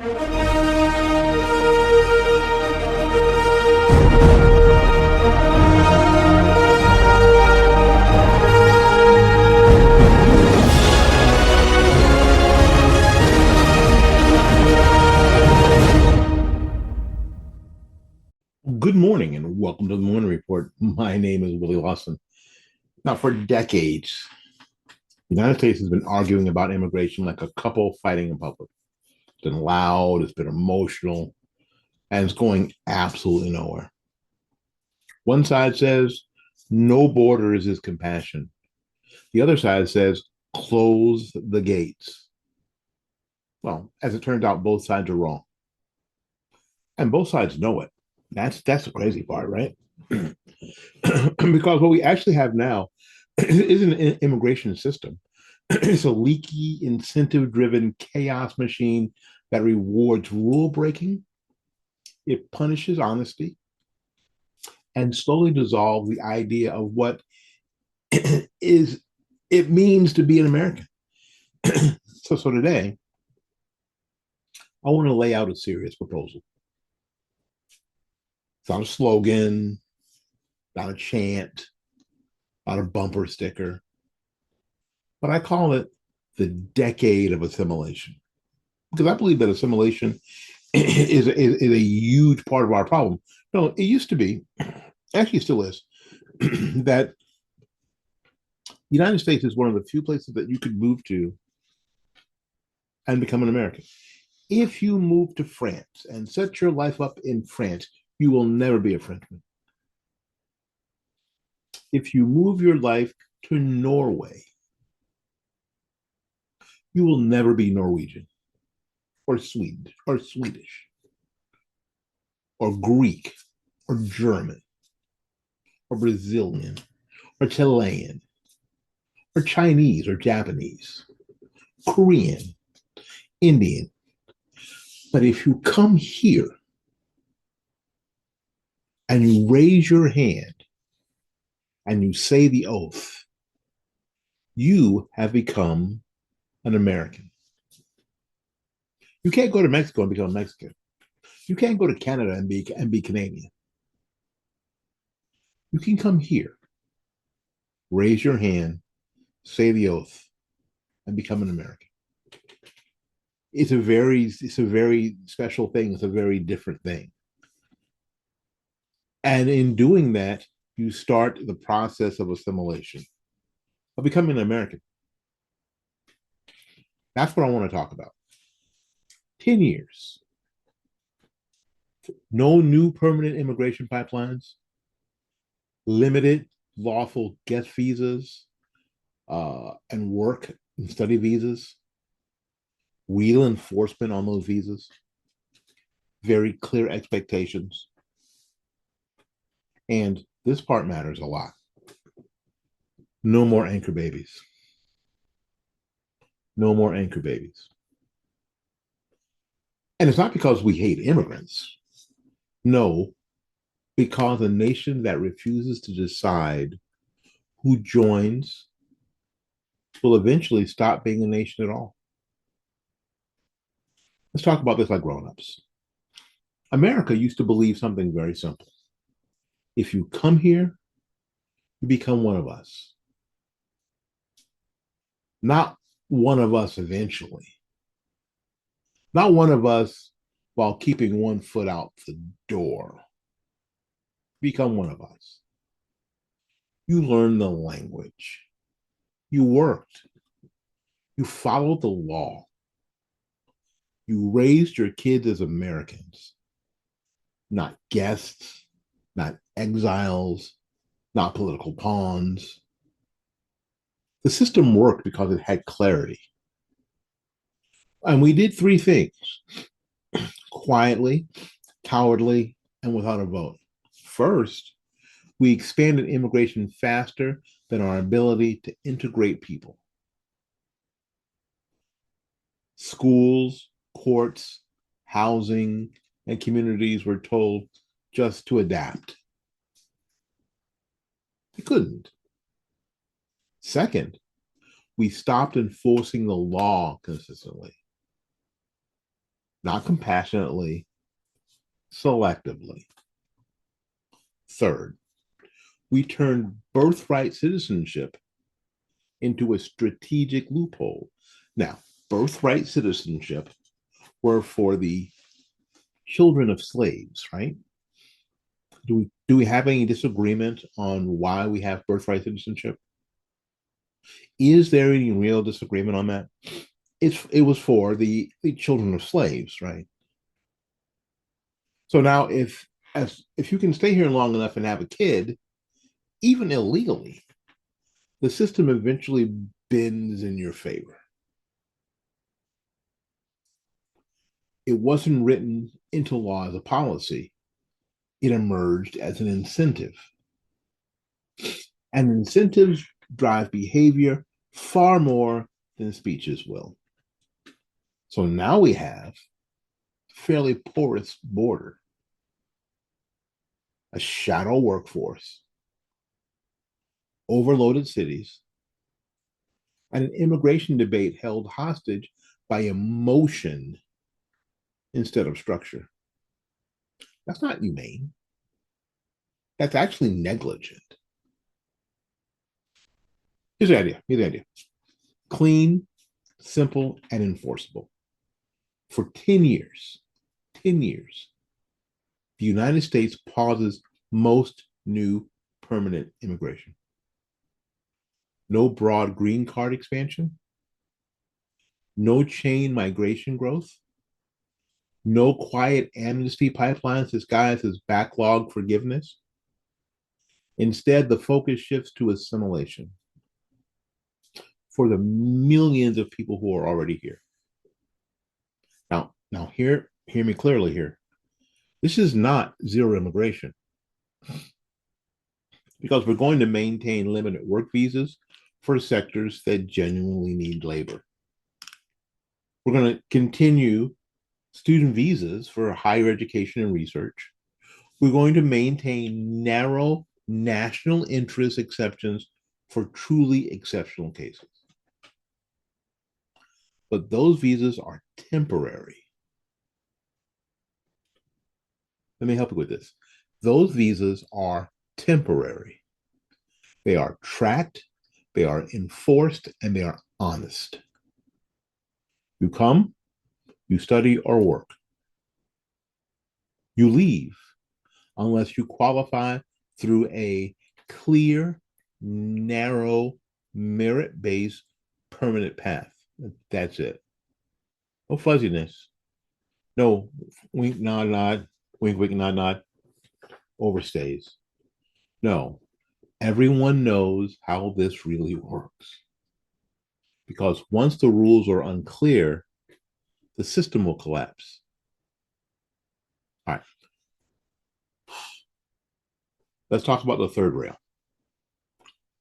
Good morning and welcome to the Morning Report. My name is Willie Lawson. Now, for decades, the United States has been arguing about immigration like a couple fighting in public. It's been loud, it's been emotional, and it's going absolutely nowhere. One side says no borders is compassion. The other side says close the gates. Well, as it turns out, both sides are wrong. And both sides know it. That's the crazy part, right? Because what we actually have now is an immigration system. It's a leaky, incentive driven chaos machine that rewards rule breaking, it punishes honesty, and slowly dissolves the idea of what is it means to be an American. So today, I want to lay out a serious proposal. It's not a slogan, not a chant, not a bumper sticker, but I call it the decade of assimilation. Because I believe that assimilation is a huge part of our problem. No, it used to be, actually still is, that the United States is one of the few places that you could move to and become an American. If you move to France and set your life up in France, you will never be a Frenchman. If you move your life to Norway, you will never be Norwegian or Swedish or Greek or German or Brazilian or Chilean or Chinese or Japanese, Korean, Indian. But if you come here and you raise your hand and you say the oath, you have become an American. You can't go to Mexico and become Mexican. You can't go to Canada and be Canadian. You can come here, raise your hand, say the oath, and become an American. It's a very special thing. It's a very different thing. And in doing that, you start the process of assimilation, of becoming an American. That's what I want to talk about. 10 years. No new permanent immigration pipelines, limited lawful guest visas and work and study visas, real enforcement on those visas, very clear expectations. And this part matters a lot. No more anchor babies. No more anchor babies. And it's not because we hate immigrants. No, because a nation that refuses to decide who joins will eventually stop being a nation at all. Let's talk about this like grown-ups. America used to believe something very simple. If you come here, you become one of us. Not one of us eventually. Not one of us while keeping one foot out the door. Become one of us. You learned the language. You worked. You followed the law. You raised your kids as Americans, not guests, not exiles, not political pawns. The system worked because it had clarity. And we did three things: quietly, cowardly, and without a vote. First, we expanded immigration faster than our ability to integrate people. Schools, courts, housing, and communities were told just to adapt. They couldn't. Second, we stopped enforcing the law consistently. not compassionately, selectively. Third, we turned birthright citizenship into a strategic loophole. Now, birthright citizenship were for the children of slaves, right? Do we have any disagreement on why we have birthright citizenship? Is there any real disagreement on that? It was for the children of slaves, right? So now if you can stay here long enough and have a kid, even illegally, the system eventually bends in your favor. It wasn't written into law as a policy. It emerged as an incentive. And incentives drive behavior far more than speeches will. So now we have a fairly porous border, a shadow workforce, overloaded cities, and an immigration debate held hostage by emotion instead of structure. That's not humane. That's actually negligent. Here's the idea. Here's the idea. Clean, simple, and enforceable. For 10 years, the United States pauses most new permanent immigration. No broad green card expansion, no chain migration growth, no quiet amnesty pipelines disguised as backlog forgiveness. Instead, the focus shifts to assimilation for the millions of people who are already here. Now, hear me clearly here. This is not zero immigration because we're going to maintain limited work visas for sectors that genuinely need labor. We're going to continue student visas for higher education and research. We're going to maintain narrow national interest exceptions for truly exceptional cases. But those visas are temporary. Let me help you with this. Those visas are temporary. They are tracked, they are enforced, and they are honest. You come, you study or work. You leave unless you qualify through a clear, narrow, merit-based, permanent path. That's it. No fuzziness. No wink, nod, nod, wink, wink, nod, nod, overstays. No, everyone knows how this really works. Because once the rules are unclear, the system will collapse. All right. Let's talk about the third rail.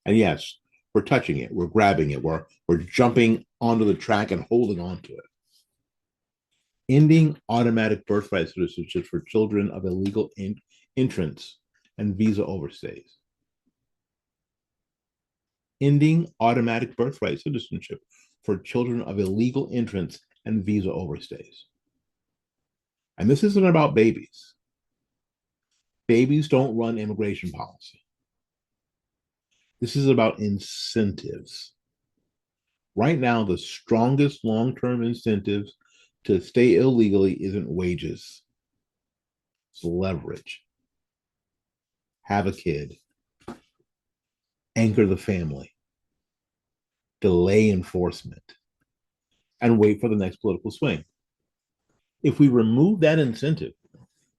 And yes, we're touching it, we're grabbing it, we're jumping onto the track and holding on to it. Ending automatic birthright citizenship for children of illegal entrants and visa overstays. Ending automatic birthright citizenship for children of illegal entrants and visa overstays. And this isn't about babies. Babies don't run immigration policy. This is about incentives. Right now, the strongest long-term incentives to stay illegally isn't wages. It's leverage. Have a kid. Anchor the family. Delay enforcement. And wait for the next political swing. If we remove that incentive,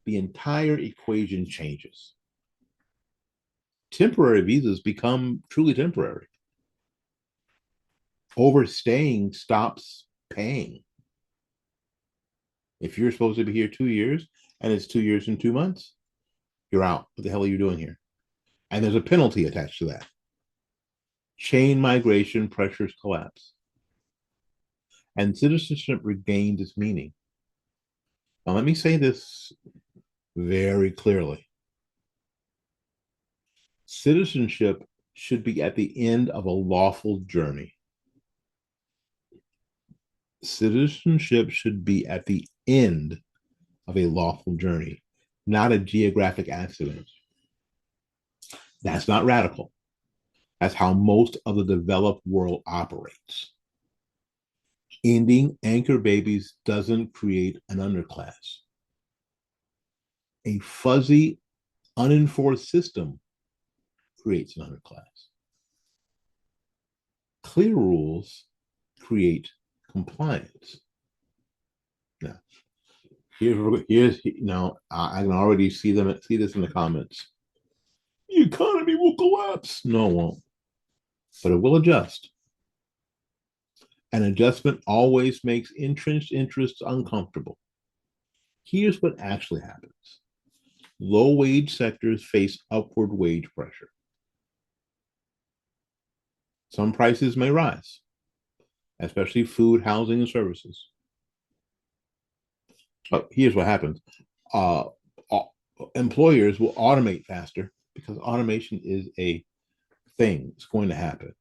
the entire equation changes. Temporary visas become truly temporary. Overstaying stops paying. If you're supposed to be here 2 years and it's 2 years and 2 months, you're out. What the hell are you doing here? And there's a penalty attached to that. Chain migration pressures collapse. And citizenship regains its meaning. Now, let me say this very clearly. Citizenship should be at the end of a lawful journey. Citizenship should be at the end of a lawful journey, not a geographic accident. That's not radical. That's how most of the developed world operates. Ending anchor babies doesn't create an underclass. A fuzzy, unenforced system creates an underclass. Clear rules create compliance. Now, here's now I can already see this in the comments. The economy will collapse. No, it won't, but it will adjust. An adjustment always makes entrenched interests uncomfortable. Here's what actually happens. Low wage sectors face upward wage pressure. Some prices may rise, especially food, housing, and services. But here's what happens. Uh, Employers will automate faster because automation is a thing. It's going to happen.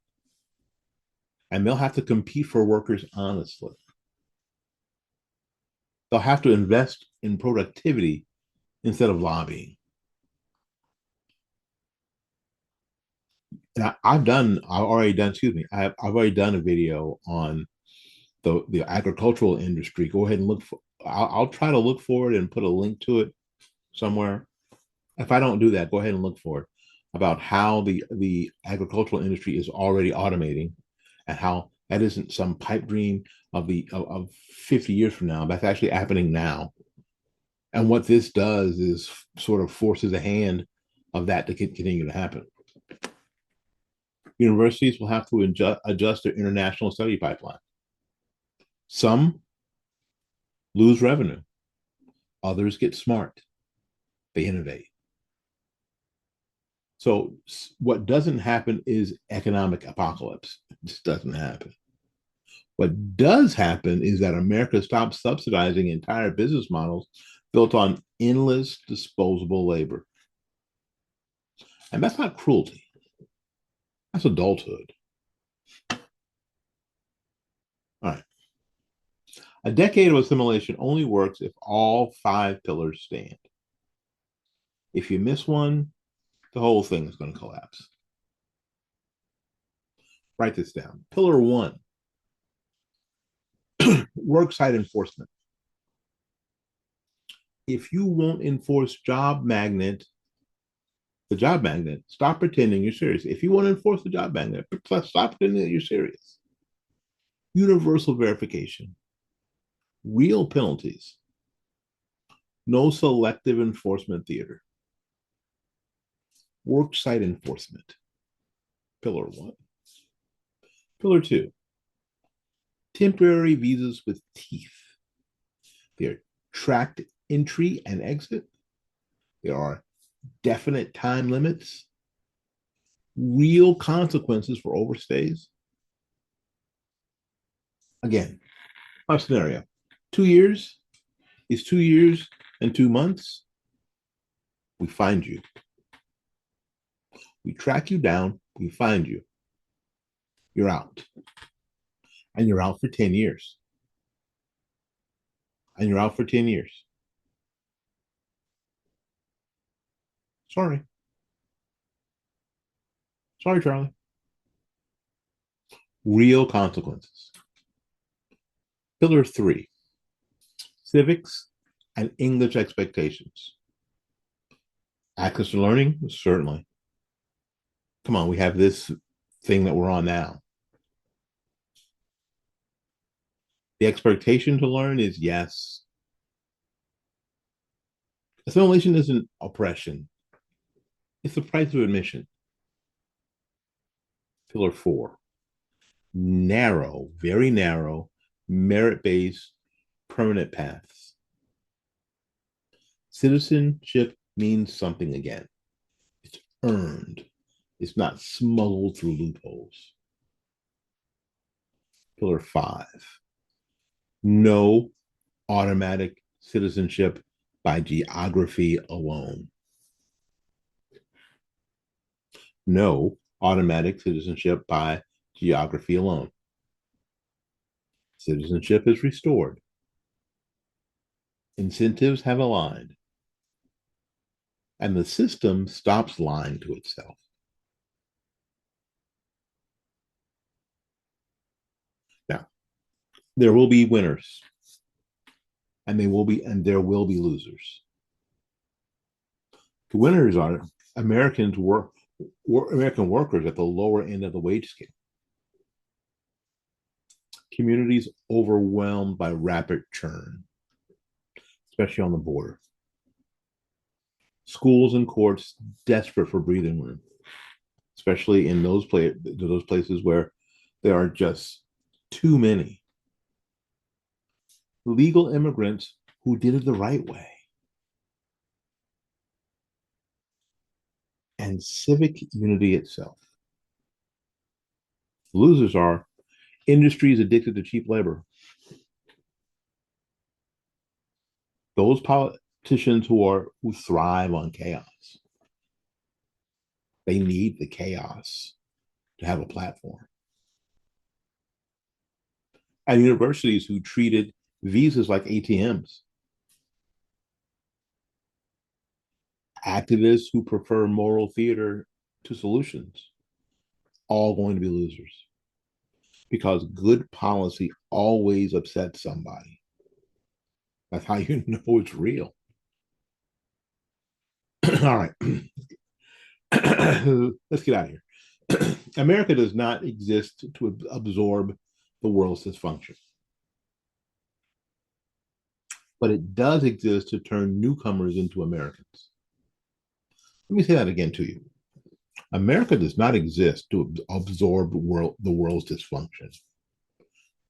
And they'll have to compete for workers honestly. They'll have to invest in productivity instead of lobbying. And I've already done a video on the agricultural industry. Go ahead and look for, I'll try to look for it and put a link to it somewhere. If I don't do that, go ahead and look for it about how the agricultural industry is already automating and how that isn't some pipe dream of 50 years from now. That's actually happening now. And what this does is sort of forces the hand of that to continue to happen. Universities will have to adjust their international study pipeline. Some lose revenue. Others get smart. They innovate. So what doesn't happen is economic apocalypse. It just doesn't happen. What does happen is that America stops subsidizing entire business models built on endless disposable labor. And that's not cruelty. That's adulthood. All right. A decade of assimilation only works if all 5 pillars stand. If you miss one, the whole thing is going to collapse. Write this down. Pillar 1, worksite enforcement. If you won't enforce the job magnet, stop pretending you're serious. If you want to enforce the job magnet, stop pretending that you're serious. Universal verification. Real penalties. No selective enforcement theater. Worksite enforcement. Pillar 1. Pillar 2. Temporary visas with teeth. They're tracked entry and exit. There are definite time limits. Real consequences for overstays. Again, our scenario. 2 years is 2 years and 2 months. We find you. We track you down. We find you. You're out. And you're out for 10 years. And you're out for 10 years. Sorry. Sorry, Charlie. Real consequences. Pillar 3, civics and English expectations. Access to learning? Certainly. Come on, we have this thing that we're on now. The expectation to learn is yes. Assimilation isn't oppression. It's the price of admission. Pillar 4, narrow, very narrow, merit-based, permanent paths. Citizenship means something again. It's earned. It's not smuggled through loopholes. Pillar 5, no automatic citizenship by geography alone. No automatic citizenship by geography alone. Citizenship is restored. Incentives have aligned, and the system stops lying to itself. Now, there will be winners, and there will be losers. The winners are American workers at the lower end of the wage scale. Communities overwhelmed by rapid churn, especially on the border. Schools and courts desperate for breathing room, especially in those places where there are just too many. Legal immigrants who did it the right way. And civic unity itself. Losers are industries addicted to cheap labor. Those politicians who thrive on chaos. They need the chaos to have a platform. And universities who treated visas like ATMs. Activists who prefer moral theater to solutions. All going to be losers. Because good policy always upsets somebody. That's how you know it's real. All right. Let's get out of here. America does not exist to absorb the world's dysfunction, but it does exist to turn newcomers into Americans. Let me say that again to you. America does not exist to absorb the world's dysfunction,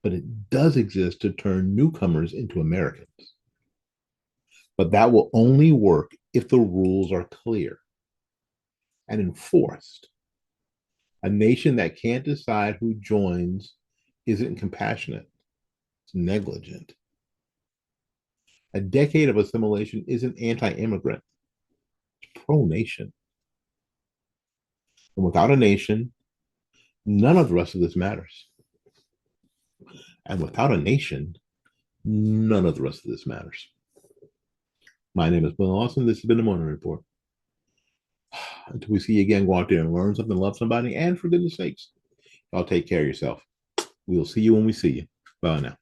but it does exist to turn newcomers into Americans. But that will only work if the rules are clear and enforced. A nation that can't decide who joins isn't compassionate, it's negligent. A decade of assimilation isn't anti immigrant, it's pro nation. And without a nation, none of the rest of this matters. And without a nation, none of the rest of this matters. My name is Willie Lawson. This has been the Morning Report. Until we see you again, go out there and learn something, love somebody, and for goodness sakes, y'all take care of yourself. We'll see you when we see you. Bye now.